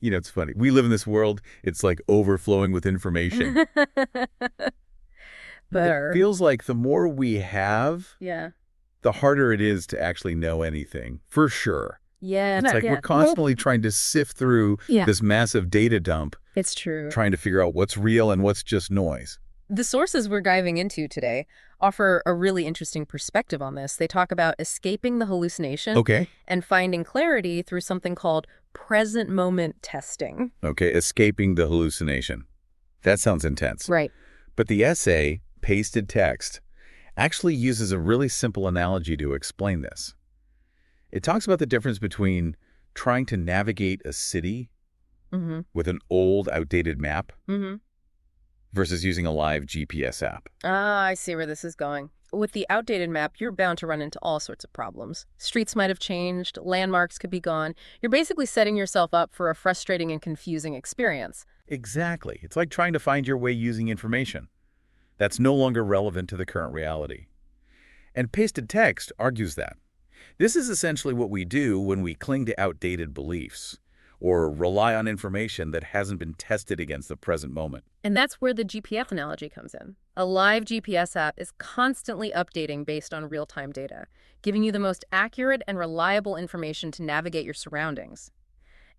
It's funny. We live in this world, it's like overflowing with information. It Better. feels like the more we have, Yeah. the harder it is to actually know anything, for sure. Yeah, It's no, like we're yeah. constantly trying to sift through Yeah, this massive data dump, it's true. trying to figure out what's real and what's just noise. The sources we're diving into today offer a really interesting perspective on this. They talk about escaping the hallucination Okay. and finding clarity through something called present moment testing. Okay, escaping the hallucination. That sounds intense. Right. But the essay, Pasted Text, actually uses a really simple analogy to explain this. It talks about the difference between trying to navigate a city Mm-hmm. with an old, outdated map Mm-hmm. versus using a live GPS app. Ah, I see where this is going. With the outdated map, you're bound to run into all sorts of problems. Streets might have changed, landmarks could be gone. You're basically setting yourself up for a frustrating and confusing experience. Exactly. It's like trying to find your way using information that's no longer relevant to the current reality. And pasted text argues that. This is essentially what we do when we cling to outdated beliefs or rely on information that hasn't been tested against the present moment. And that's where the GPS analogy comes in. A live GPS app is constantly updating based on real-time data, giving you the most accurate and reliable information to navigate your surroundings.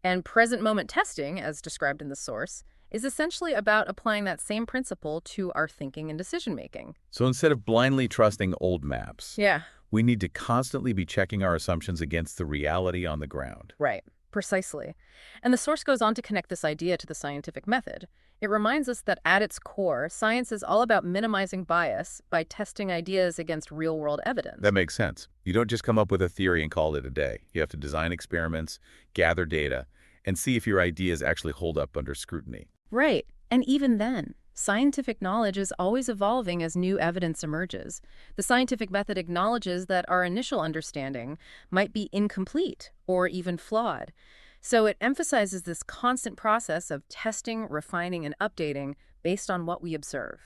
And present moment testing, as described in the source, is essentially about applying that same principle to our thinking and decision making. So instead of blindly trusting old maps, Yeah, we need to constantly be checking our assumptions against the reality on the ground. right. Precisely. And the source goes on to connect this idea to the scientific method. It reminds us that at its core, science is all about minimizing bias by testing ideas against real-world evidence. That makes sense. You don't just come up with a theory and call it a day. You have to design experiments, gather data, and see if your ideas actually hold up under scrutiny. Right. And even then, scientific knowledge is always evolving as new evidence emerges. The scientific method acknowledges that our initial understanding might be incomplete or even flawed. So it emphasizes this constant process of testing, refining, and updating based on what we observe.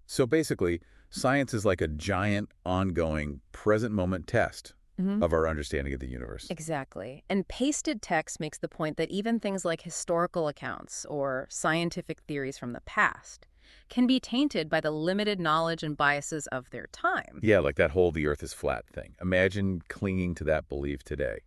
So basically, science is like a giant, ongoing, present moment test of our understanding of the universe. Exactly. And pasted text makes the point that even things like historical accounts or scientific theories from the past can be tainted by the limited knowledge and biases of their time. Yeah, like that whole the earth is flat thing. Imagine clinging to that belief today.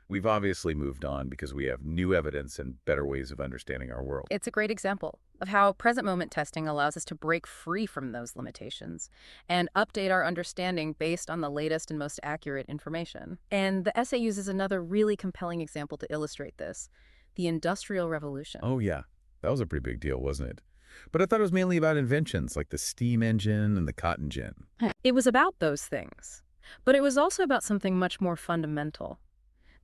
We've obviously moved on because we have new evidence and better ways of understanding our world. It's a great example of how present moment testing allows us to break free from those limitations and update our understanding based on the latest and most accurate information. And the essay uses another really compelling example to illustrate this, the Industrial Revolution. Oh, yeah. That was a pretty big deal, wasn't it? But I thought it was mainly about inventions like the steam engine and the cotton gin. It was about those things, but it was also about something much more fundamental.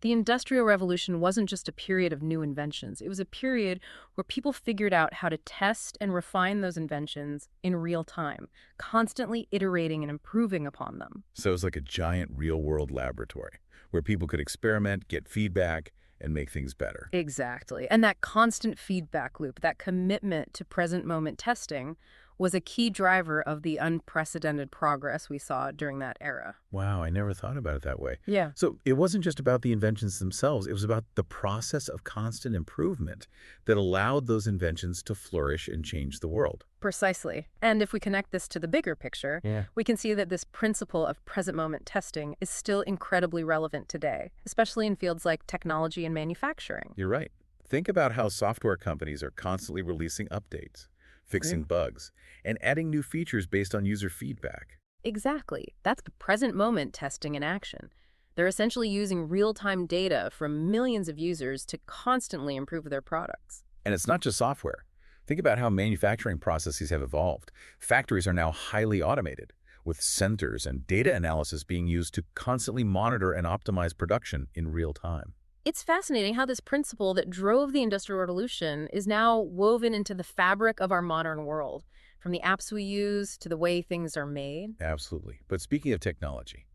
The Industrial Revolution wasn't just a period of new inventions. It was a period where people figured out how to test and refine those inventions in real time, constantly iterating and improving upon them. So it was like a giant real-world laboratory where people could experiment, get feedback, and make things better. Exactly. And that constant feedback loop, that commitment to present moment testing, was a key driver of the unprecedented progress we saw during that era. Wow, I never thought about it that way. Yeah. So it wasn't just about the inventions themselves. It was about the process of constant improvement that allowed those inventions to flourish and change the world. Precisely. And if we connect this to the bigger picture, Yeah. we can see that this principle of present moment testing is still incredibly relevant today, especially in fields like technology and manufacturing. You're right. Think about how software companies are constantly releasing updates, fixing bugs, and adding new features based on user feedback. Exactly. That's the present moment testing in action. They're essentially using real-time data from millions of users to constantly improve their products. And it's not just software. Think about how manufacturing processes have evolved. Factories are now highly automated, with sensors and data analysis being used to constantly monitor and optimize production in real time. It's fascinating how this principle that drove the Industrial Revolution is now woven into the fabric of our modern world, from the apps we use to the way things are made. Absolutely. But speaking of technology,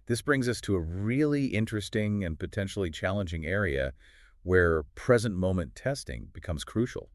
this brings us to a really interesting and potentially challenging area where present moment testing becomes crucial.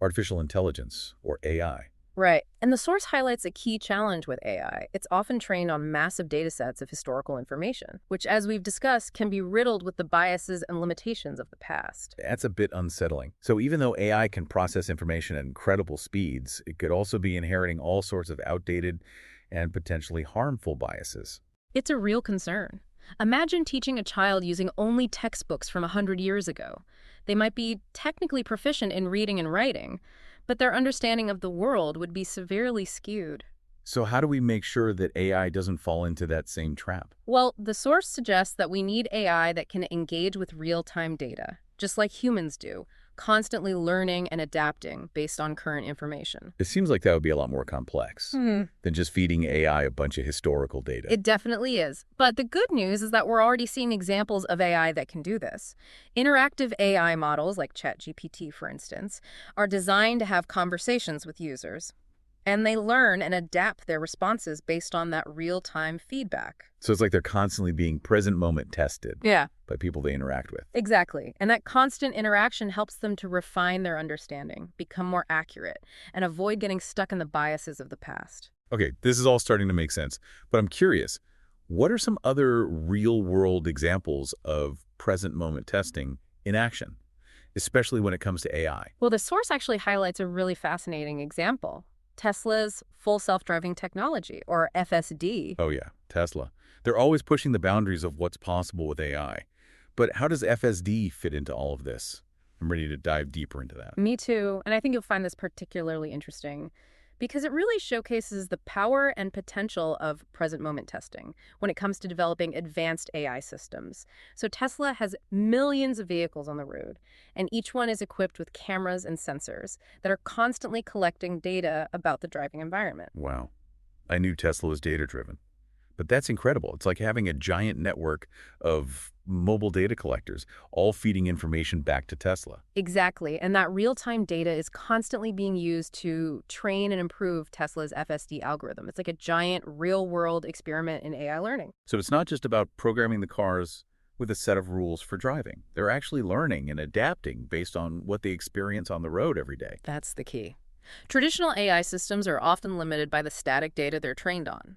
Artificial intelligence, or AI. Right. And the source highlights a key challenge with AI. It's often trained on massive data sets of historical information, which, as we've discussed, can be riddled with the biases and limitations of the past. That's a bit unsettling. So even though AI can process information at incredible speeds, it could also be inheriting all sorts of outdated and potentially harmful biases. It's a real concern. Imagine teaching a child using only textbooks from 100 years ago. They might be technically proficient in reading and writing, but their understanding of the world would be severely skewed. So how do we make sure that AI doesn't fall into that same trap? Well, the source suggests that we need AI that can engage with real-time data, just like humans do, constantly learning and adapting based on current information. It seems like that would be a lot more complex Hmm. than just feeding AI a bunch of historical data. It definitely is. But the good news is that we're already seeing examples of AI that can do this. Interactive AI models, like ChatGPT, for instance, are designed to have conversations with users. And they learn and adapt their responses based on that real-time feedback. So it's like they're constantly being present moment tested Yeah. by people they interact with. Exactly. And that constant interaction helps them to refine their understanding, become more accurate, and avoid getting stuck in the biases of the past. Okay, this is all starting to make sense, but I'm curious, what are some other real-world examples of present moment testing in action, especially when it comes to AI? Well, the source actually highlights a really fascinating example. Tesla's full self-driving technology, or FSD. Oh yeah, Tesla. They're always pushing the boundaries of what's possible with AI. But how does FSD fit into all of this? I'm ready to dive deeper into that. Me too, and I think you'll find this particularly interesting because it really showcases the power and potential of present moment testing when it comes to developing advanced AI systems. So Tesla has millions of vehicles on the road, and each one is equipped with cameras and sensors that are constantly collecting data about the driving environment. Wow. I knew Tesla was data-driven. But that's incredible. It's like having a giant network of mobile data collectors, all feeding information back to Tesla. Exactly, and that real-time data is constantly being used to train and improve Tesla's FSD algorithm. It's like a giant real-world experiment in AI learning. So it's not just about programming the cars with a set of rules for driving. They're actually learning and adapting based on what they experience on the road every day. That's the key. Traditional AI systems are often limited by the static data they're trained on.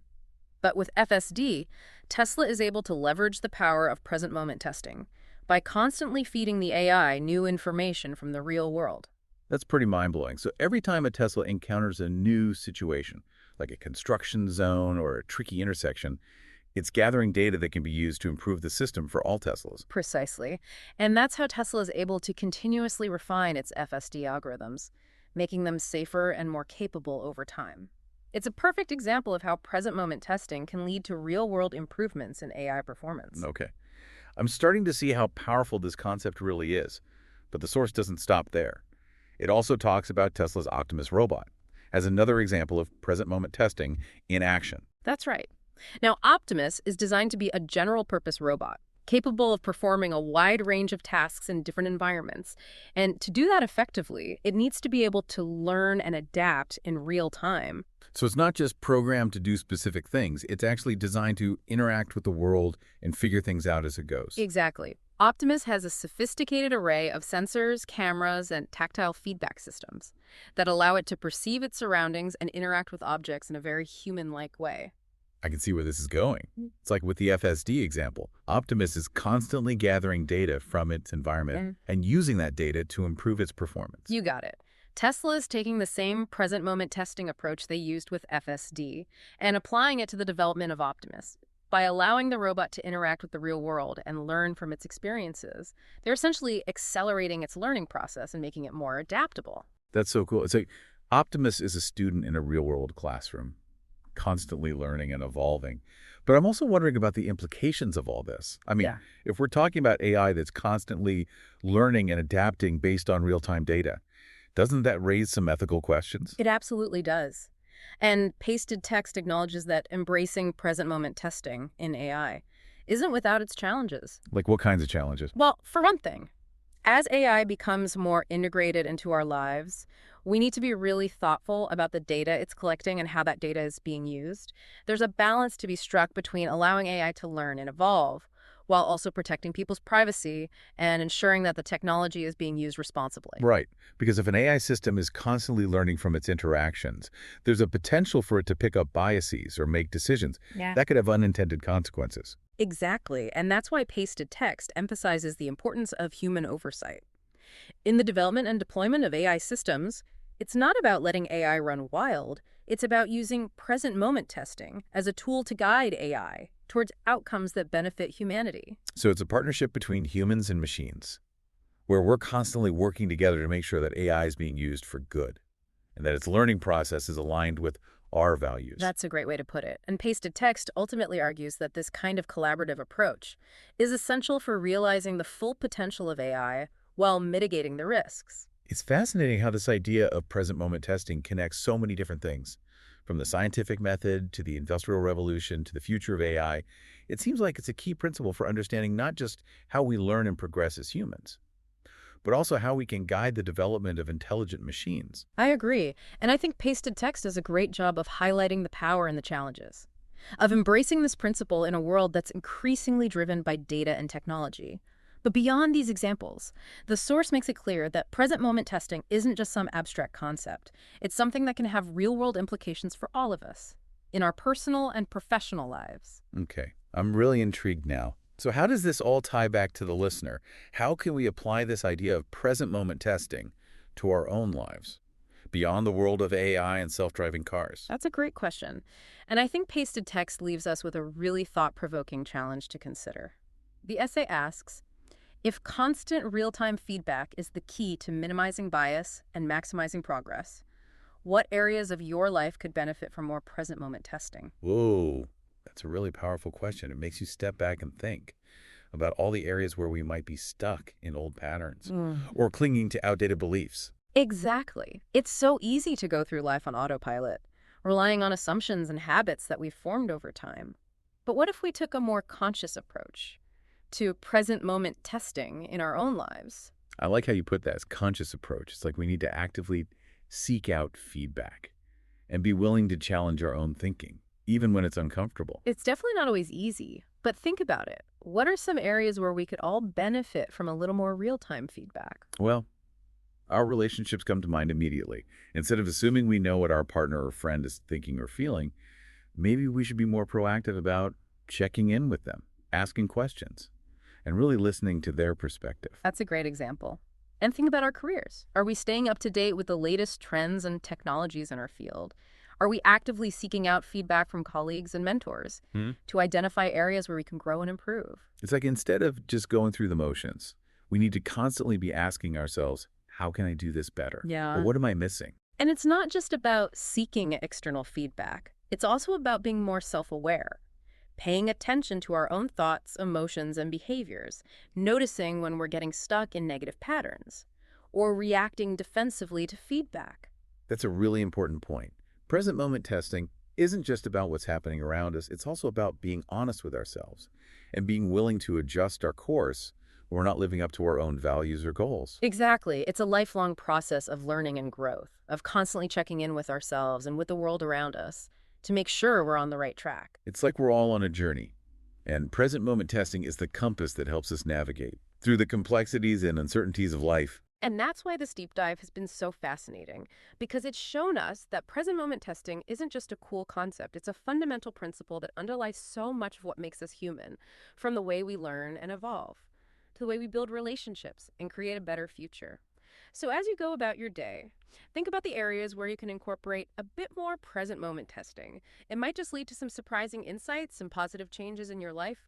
But with FSD, Tesla is able to leverage the power of present moment testing by constantly feeding the AI new information from the real world. That's pretty mind-blowing. So every time a Tesla encounters a new situation, like a construction zone or a tricky intersection, it's gathering data that can be used to improve the system for all Teslas. Precisely. And that's how Tesla is able to continuously refine its FSD algorithms, making them safer and more capable over time. It's a perfect example of how present moment testing can lead to real-world improvements in AI performance. Okay. I'm starting to see how powerful this concept really is, but the source doesn't stop there. It also talks about Tesla's Optimus robot as another example of present moment testing in action. That's right. Now, Optimus is designed to be a general-purpose robot, capable of performing a wide range of tasks in different environments. And to do that effectively, it needs to be able to learn and adapt in real time. So it's not just programmed to do specific things. It's actually designed to interact with the world and figure things out as it goes. Exactly. Optimus has a sophisticated array of sensors, cameras, and tactile feedback systems that allow it to perceive its surroundings and interact with objects in a very human-like way. I can see where this is going. It's like with the FSD example. Optimus is constantly gathering data from its environment and using that data to improve its performance. You got it. Tesla is taking the same present moment testing approach they used with FSD and applying it to the development of Optimus. By allowing the robot to interact with the real world and learn from its experiences, they're essentially accelerating its learning process and making it more adaptable. That's so cool. It's like Optimus is a student in a real-world classroom, constantly learning and evolving. But I'm also wondering about the implications of all this. I mean, if we're talking about AI that's constantly learning and adapting based on real-time data, doesn't that raise some ethical questions? It absolutely does. And pasted text acknowledges that embracing present moment testing in AI isn't without its challenges. Like what kinds of challenges? Well, for one thing, as AI becomes more integrated into our lives, we need to be really thoughtful about the data it's collecting and how that data is being used. There's a balance to be struck between allowing AI to learn and evolve while also protecting people's privacy and ensuring that the technology is being used responsibly. Right, because if an AI system is constantly learning from its interactions, there's a potential for it to pick up biases or make decisions Yeah. that could have unintended consequences. Exactly, and that's why pasted text emphasizes the importance of human oversight. In the development and deployment of AI systems, it's not about letting AI run wild, it's about using present moment testing as a tool to guide AI towards outcomes that benefit humanity. So it's a partnership between humans and machines, where we're constantly working together to make sure that AI is being used for good, and that its learning process is aligned with our values. That's a great way to put it. And pasted text ultimately argues that this kind of collaborative approach is essential for realizing the full potential of AI while mitigating the risks. It's fascinating how this idea of present moment testing connects so many different things, from the scientific method to the industrial revolution to the future of AI. It seems like it's a key principle for understanding not just how we learn and progress as humans, but also how we can guide the development of intelligent machines. I agree, and I think pasted text does a great job of highlighting the power and the challenges, of embracing this principle in a world that's increasingly driven by data and technology. But beyond these examples, the source makes it clear that present moment testing isn't just some abstract concept. It's something that can have real-world implications for all of us, in our personal and professional lives. Okay, I'm really intrigued now. So how does this all tie back to the listener? How can we apply this idea of present moment testing to our own lives, beyond the world of AI and self-driving cars? That's a great question. And I think pasted text leaves us with a really thought-provoking challenge to consider. The essay asks, if constant real-time feedback is the key to minimizing bias and maximizing progress, what areas of your life could benefit from more present moment testing? Whoa, that's a really powerful question. It makes you step back and think about all the areas where we might be stuck in old patterns or clinging to outdated beliefs. Exactly. It's so easy to go through life on autopilot, relying on assumptions and habits that we've formed over time. But what if we took a more conscious approach to present moment testing in our own lives? I like how you put that as conscious approach. It's like we need to actively seek out feedback and be willing to challenge our own thinking, even when it's uncomfortable. It's definitely not always easy, but think about it. What are some areas where we could all benefit from a little more real-time feedback? Well, our relationships come to mind immediately. Instead of assuming we know what our partner or friend is thinking or feeling, maybe we should be more proactive about checking in with them, asking questions, and really listening to their perspective. That's a great example. And think about our careers. Are we staying up to date with the latest trends and technologies in our field? Are we actively seeking out feedback from colleagues and mentors to identify areas where we can grow and improve? It's like instead of just going through the motions, we need to constantly be asking ourselves, how can I do this better? Yeah. Or what am I missing? And it's not just about seeking external feedback. It's also about being more self-aware, paying attention to our own thoughts, emotions, and behaviors, noticing when we're getting stuck in negative patterns, or reacting defensively to feedback. That's a really important point. Present moment testing isn't just about what's happening around us. It's also about being honest with ourselves and being willing to adjust our course when we're not living up to our own values or goals. Exactly. It's a lifelong process of learning and growth, of constantly checking in with ourselves and with the world around us to make sure we're on the right track. It's like we're all on a journey, and present moment testing is the compass that helps us navigate through the complexities and uncertainties of life. And that's why this deep dive has been so fascinating, because it's shown us that present moment testing isn't just a cool concept. It's a fundamental principle that underlies so much of what makes us human, from the way we learn and evolve to the way we build relationships and create a better future. So as you go about your day, think about the areas where you can incorporate a bit more present moment testing. It might just lead to some surprising insights and positive changes in your life.